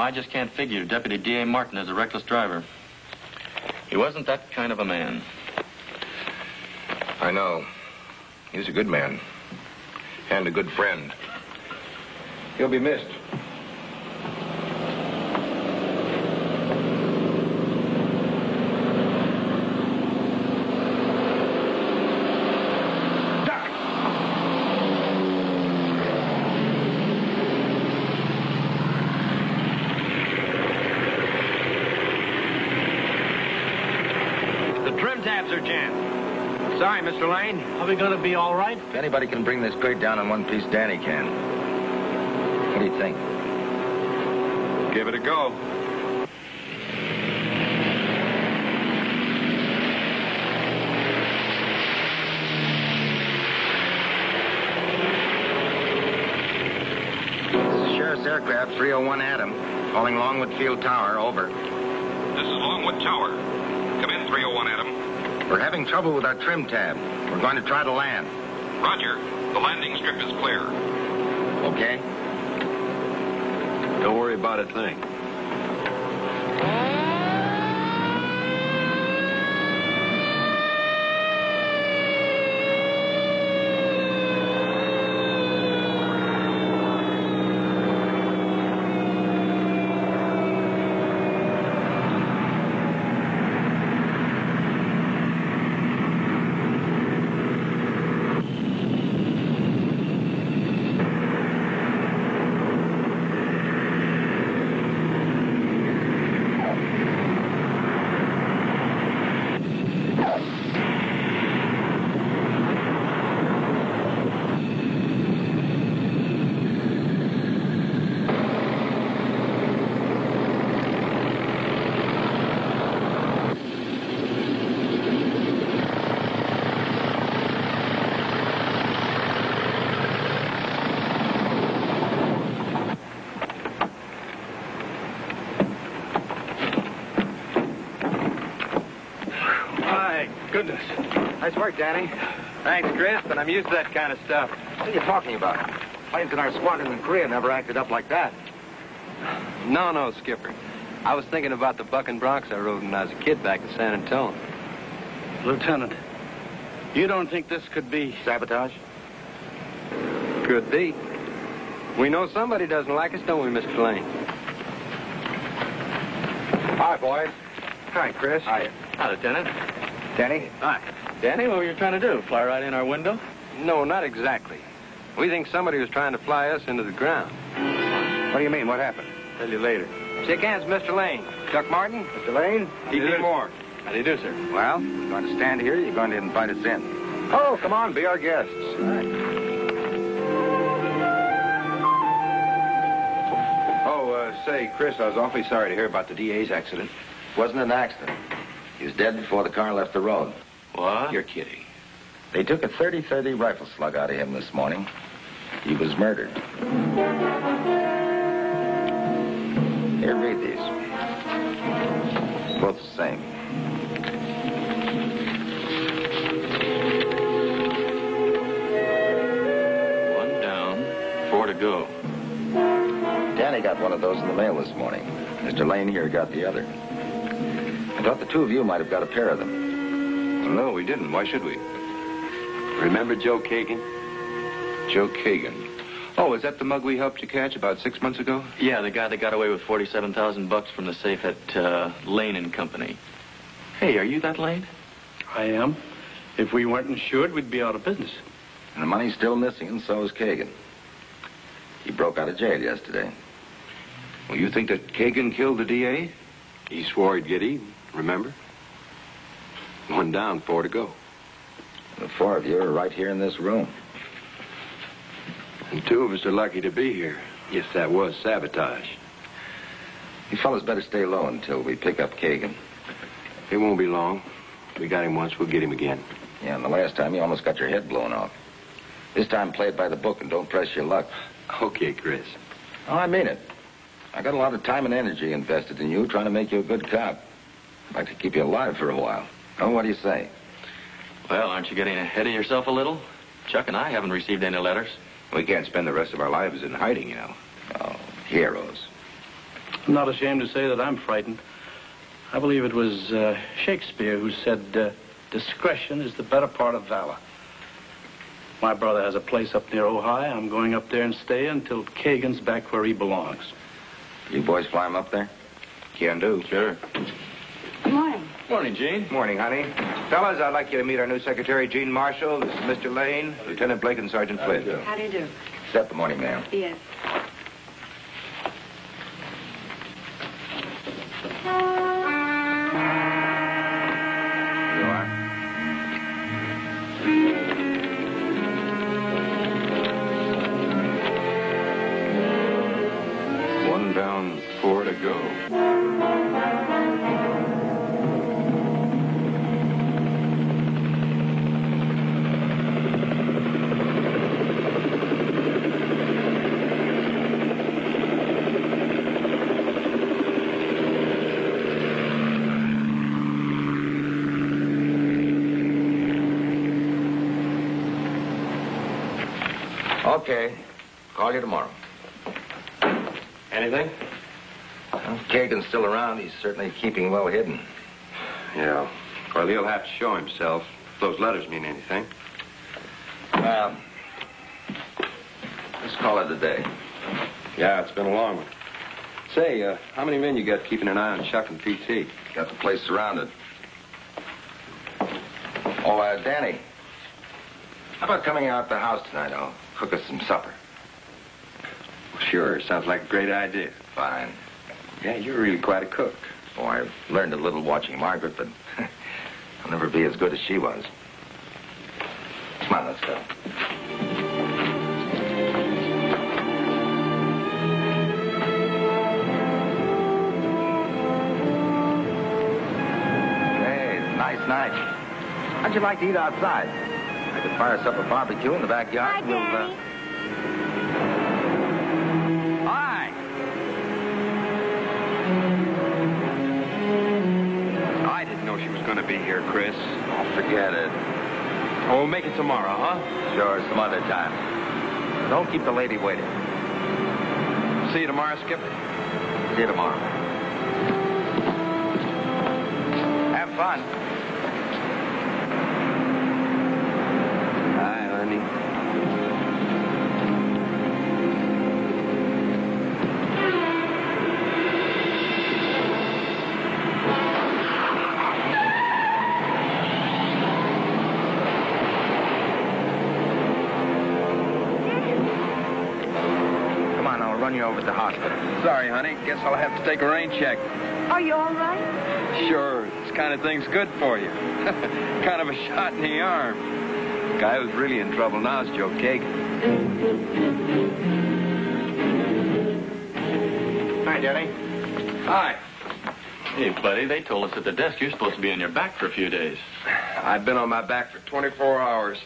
I just can't figure Deputy D.A. Martin as a reckless driver. He wasn't that kind of a man. I know. He was a good man. And a good friend. He'll be missed. Sorry, Mr. Lane. Are we going to be all right? If anybody can bring this crate down in one piece, Danny can. What do you think? Give it a go. This is Sheriff's Aircraft 301 Adam, calling Longwood Field Tower, over. This is Longwood Tower. Come in, 301 Adam. We're having trouble with our trim tab. We're going to try to land. Roger. The landing strip is clear. Okay. Don't worry about a thing. Goodness. Nice work, Danny. Thanks, Chris, but I'm used to that kind of stuff. What are you talking about? Planes in our squadron in Korea never acted up like that. No, Skipper. I was thinking about the bucking broncs I rode when I was a kid back in San Antonio. Lieutenant, you don't think this could be... Sabotage? Could be. We know somebody doesn't like us, don't we, Mr. Lane? Hi, boys. Hi, Chris. Hi. Hi, Lieutenant. Danny? Hi. Danny, what were you trying to do? Fly right in our window? No, not exactly. We think somebody was trying to fly us into the ground. What do you mean? What happened? Tell you later. Shake hands, Mr. Lane. Chuck Martin. Mr. Lane? D.B. Moore. How do you do, sir? Well, you're going to stand here. You're going to invite us in. Oh, come on, be our guests. All right. Say, Chris, I was awfully sorry to hear about the DA's accident. Wasn't an accident. He was dead before the car left the road. What? You're kidding. They took a .30-30 rifle slug out of him this morning. He was murdered. Here, read these. Both the same. One down, 4 to go. Danny got one of those in the mail this morning. Mr. Lane here got the other. I thought the two of you might have got a pair of them. Well, no, we didn't. Why should we? Remember Joe Kagan? Joe Kagan. Oh, is that the mug we helped you catch about 6 months ago? Yeah, the guy that got away with $47,000 from the safe at Lane and Company. Hey, are you that Lane? I am. If we weren't insured, we'd be out of business. And the money's still missing, and so is Kagan. He broke out of jail yesterday. Well, you think that Kagan killed the DA? He swore he'd get even, remember? 1 down, 4 to go. The 4 of you are right here in this room. And 2 of us are lucky to be here. Yes, that was sabotage. You fellas better stay low until we pick up Kagan. It won't be long. We got him once, we'll get him again. Yeah, and the last time you almost got your head blown off. This time, play it by the book and don't press your luck. Okay, Chris. Oh, I mean it. I got a lot of time and energy invested in you, trying to make you a good cop. I'd like to keep you alive for a while. Oh, what do you say? Well, aren't you getting ahead of yourself a little? Chuck and I haven't received any letters. We can't spend the rest of our lives in hiding, you know. Oh, heroes. I'm not ashamed to say that I'm frightened. I believe it was Shakespeare who said, discretion is the better part of valor. My brother has a place up near Ojai. I'm going up there and stay until Kagan's back where he belongs. You boys fly him up there? Can do. Sure. Good morning. Morning, Gene. Morning, honey. Fellas, I'd like you to meet our new secretary, Gene Marshall. This is Mr. Lane, Lieutenant Blake, and Sergeant Flynn. How do you do? Step the morning, ma'am. Yes. You are? One down, 4 to go. Okay. Call you tomorrow. Anything? Well, if Kagan's still around, he's certainly keeping well hidden. Yeah. Well, he'll have to show himself if those letters mean anything. Well, let's call it a day. Yeah, it's been a long one. Say, how many men you got keeping an eye on Chuck and PT? Got the place surrounded. Oh, Danny. How about coming out the house tonight? I'll cook us some supper. Sure, sounds like a great idea. Fine. Yeah, you're really quite a cook. Oh, I've learned a little watching Margaret, but I'll never be as good as she was. Come on, let's go. Hey, it's a nice night. How'd you like to eat outside? I could fire us up a barbecue in the backyard. Hi, Daddy. Hi. I didn't know she was going to be here, Chris. Oh, forget it. Oh, we'll make it tomorrow, huh? Sure, some other time. Don't keep the lady waiting. See you tomorrow, Skipper. See you tomorrow. Have fun. Hi, honey. Come on, I'll run you over to the hospital. Sorry, honey. Guess I'll have to take a rain check. Are you all right? Sure, this kind of thing's good for you. Kind of a shot in the arm. The guy who's really in trouble now is Joe Kagan. Hi, Danny. Hi. Hey, buddy, they told us at the desk you're supposed to be on your back for a few days. I've been on my back for 24 hours,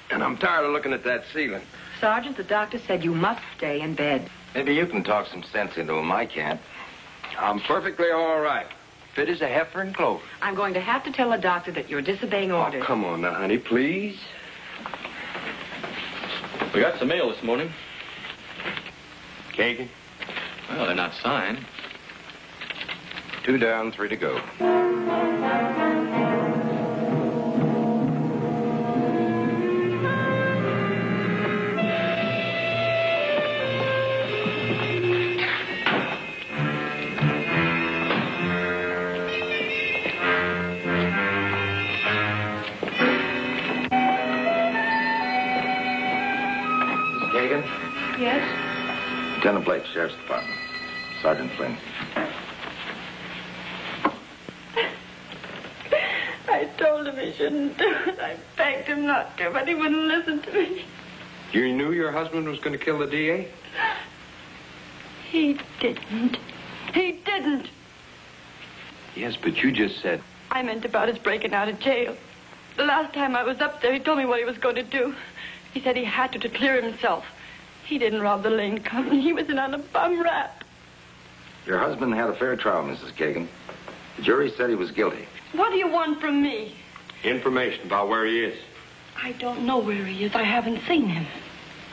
and I'm tired of looking at that ceiling. Sergeant, the doctor said you must stay in bed. Maybe you can talk some sense into him. I can't. I'm perfectly all right. Fit as a heifer in clover. I'm going to have to tell the doctor that you're disobeying orders. Oh, come on now, honey, please. We got some mail this morning. Kagan? Well, they're not signed. 2 down, 3 to go. Kagan? Yes? Lieutenant Blake, Sheriff's Department. Sergeant Flynn. I told him he shouldn't do it. I begged him not to, but he wouldn't listen to me. You knew your husband was going to kill the DA? He didn't. He didn't. Yes, but you just said... I meant about his breaking out of jail. The last time I was up there, he told me what he was going to do. He said he had to clear himself. He didn't rob the Lane Company. He was in on a bum rap. Your husband had a fair trial, Mrs. Kagan. The jury said he was guilty. What do you want from me? Information about where he is. I don't know where he is. I haven't seen him.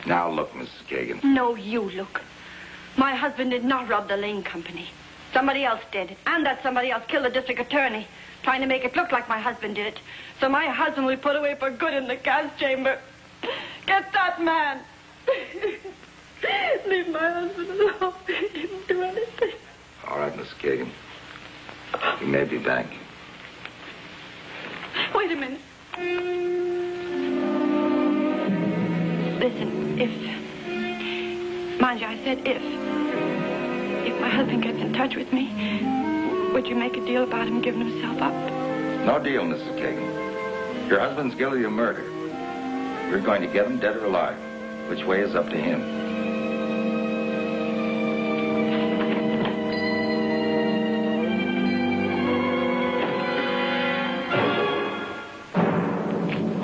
Now, look, Mrs. Kagan. No, you look. My husband did not rob the Lane Company. Somebody else did. And that somebody else killed the district attorney, trying to make it look like my husband did it. So my husband will be put away for good in the gas chamber. Get that man. Leave my husband alone. He didn't do anything. All right, Miss Kagan. He may be back. Wait a minute. Listen, if... Mind you, I said if. If my husband gets in touch with me, would you make a deal about him giving himself up? No deal, Mrs. Kagan. Your husband's guilty of murder. We're going to get him dead or alive. Which way is up to him.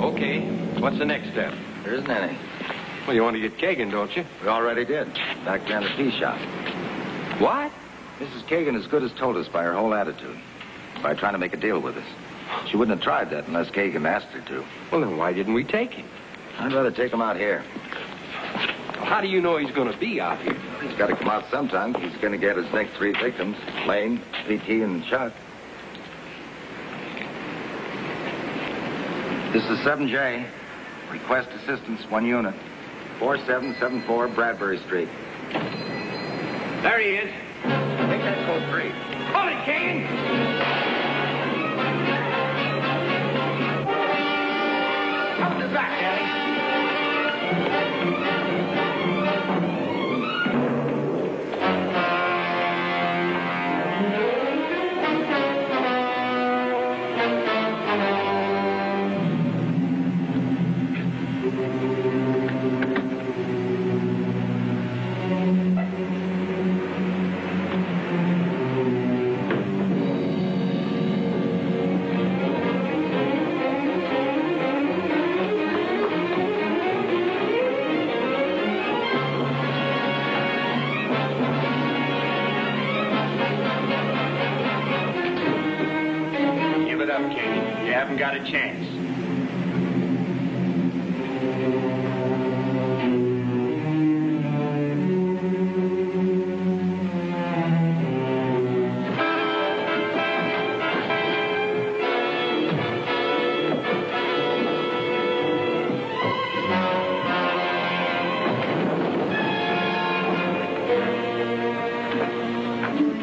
Okay, what's the next step? There isn't any. Well, you want to get Kagan, don't you? We already did. Back there in the tea shop. What? Mrs. Kagan as good as told us by her whole attitude. By trying to make a deal with us. She wouldn't have tried that unless Kagan asked her to. Well, then why didn't we take him? I'd rather take him out here. How do you know he's going to be out here? He's got to come out sometime. He's going to get his next 3 victims. Lane, PT, and Chuck. This is 7J. Request assistance, 1 unit. 4774 Bradbury Street. There he is. Take that code 3. Hold it, Kagan! Up the back, Ellie. Got a chance.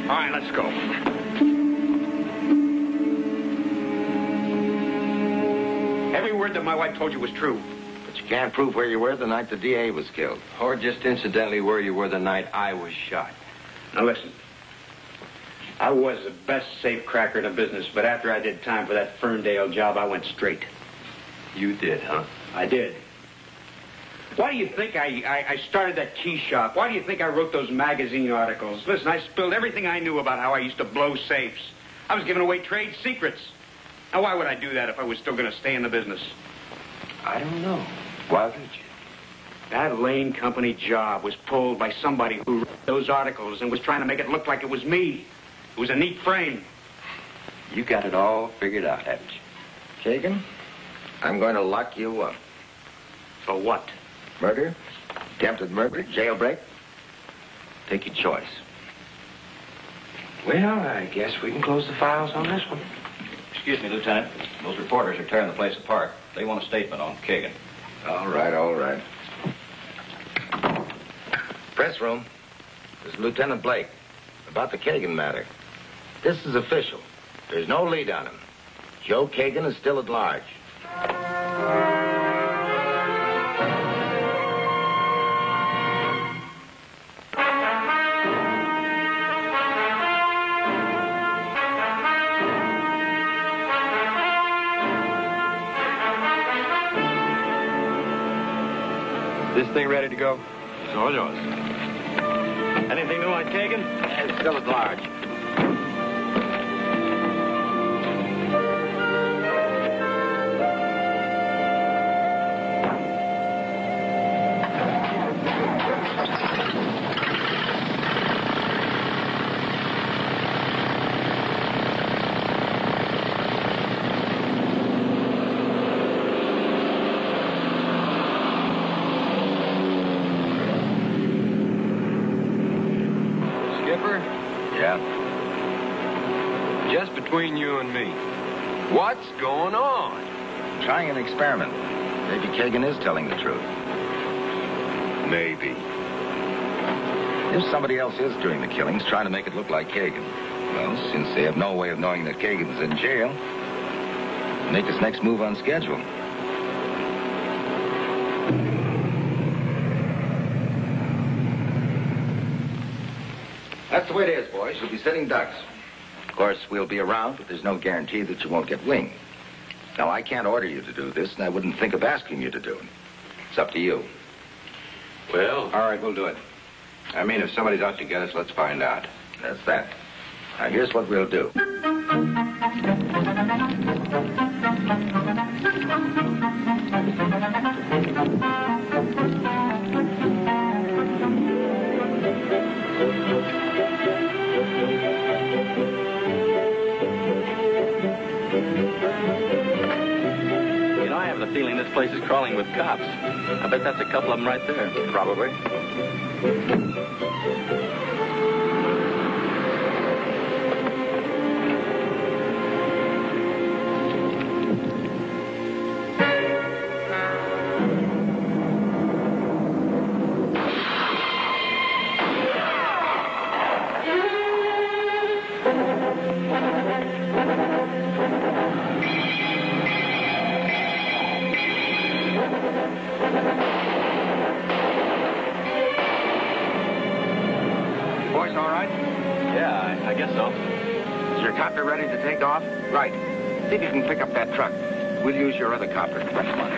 All right, let's go. That my wife told you was true. But you can't prove where you were the night the DA was killed. Or just incidentally where you were the night I was shot. Now listen. I was the best safe cracker in the business, but after I did time for that Ferndale job, I went straight. You did, huh? I did. Why do you think I started that tea shop? Why do you think I wrote those magazine articles? Listen, I spilled everything I knew about how I used to blow safes. I was giving away trade secrets. Now, why would I do that if I was still going to stay in the business? I don't know. Why would you? That Lane Company job was pulled by somebody who wrote those articles and was trying to make it look like it was me. It was a neat frame. You got it all figured out, haven't you? Kagan, I'm going to lock you up. For what? Murder, attempted murder, jailbreak. Take your choice. Well, I guess we can close the files on this one. Excuse me, Lieutenant. Those reporters are tearing the place apart. They want a statement on Kagan. All right, all right. Press room. This is Lieutenant Blake. About the Kagan matter. This is official. There's no lead on him. Joe Kagan is still at large. This thing ready to go? It's all yours. Anything new on Kagan? It's still at large. Skipper? Yeah? between you and me. What's going on? Trying an experiment. Maybe Kagan is telling the truth. Maybe. If somebody else is doing the killings, trying to make it look like Kagan, well, since they have no way of knowing that Kagan's in jail, make his next move on schedule. That's the way it is, boys. You'll be sitting ducks. Of course, we'll be around, but there's no guarantee that you won't get winged. Now, I can't order you to do this, and I wouldn't think of asking you to do it. It's up to you. Well, all right, we'll do it. I mean, if somebody's out to get us, let's find out. That's that. Now, here's what we'll do. You know, I have the feeling this place is crawling with cops. I bet that's a couple of them right there. Probably. Boys, all right? Yeah, I guess so. Is your copter ready to take off? Right. See if you can pick up that truck. We'll use your other copter to press one.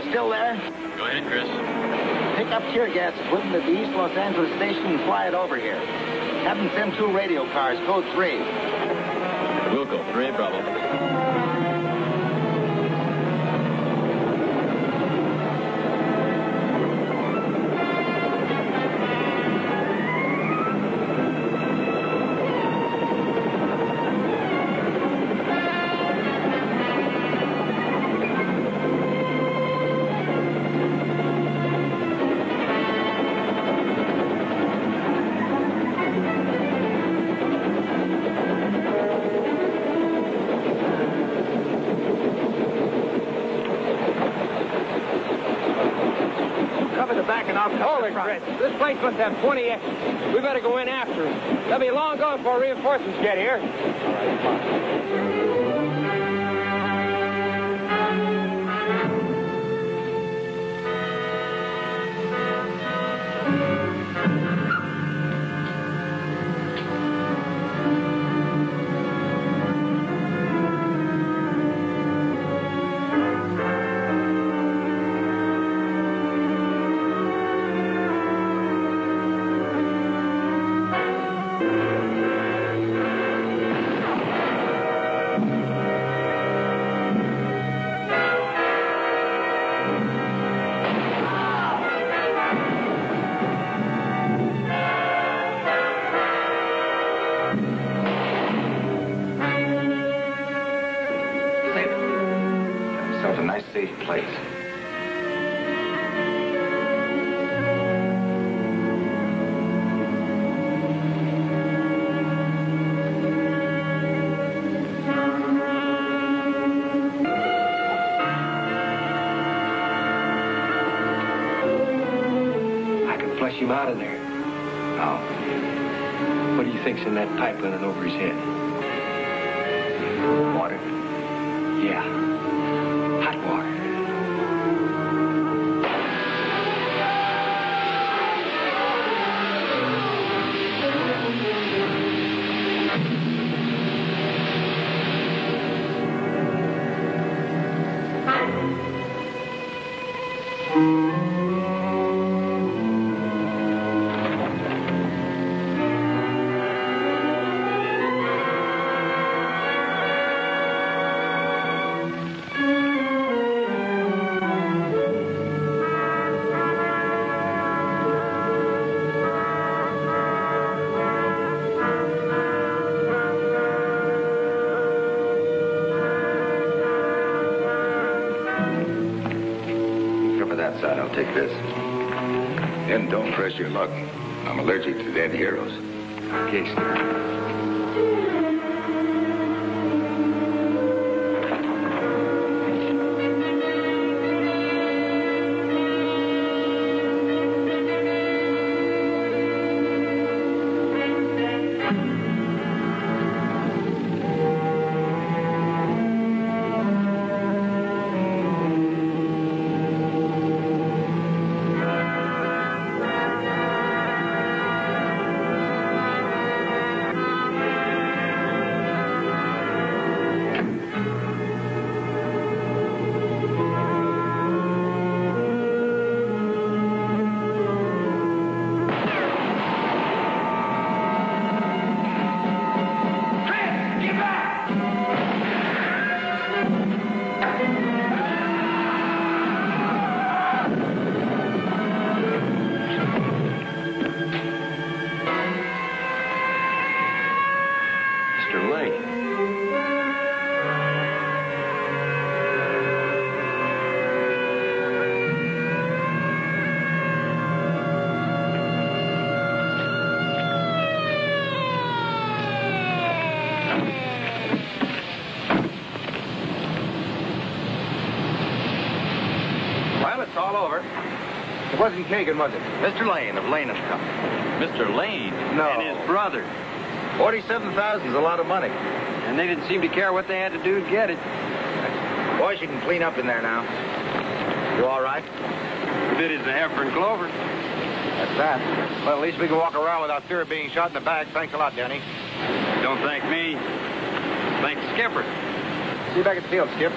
Still there? Go ahead, Chris. Pick up tear gas equipment at the East Los Angeles station and fly it over here. Have them send 2 radio cars, code 3. We'll go. 3 Bravo. Holy crap. This place must have 20 exits. We better go in after them. They'll be long gone before reinforcements get here. All right, come on. That's a nice, safe place. I can flush him out of there. No. What do you think's in that pipe running over his head? Water. Yeah. Hot water. I'll take this. And don't press your luck. I'm allergic to dead heroes. Okay, sir. It's all over. It wasn't Kagan, was it? Mr. Lane of Lane & Company. Mr. Lane? No. And his brother. $47,000 is a lot of money. And they didn't seem to care what they had to do to get it. Boys, you can clean up in there now. You all right? We did as the heifer and clover. That's that. Well, at least we can walk around without fear of being shot in the back. Thanks a lot, Denny. Don't thank me. Thank the skipper. See you back at the field, Skip.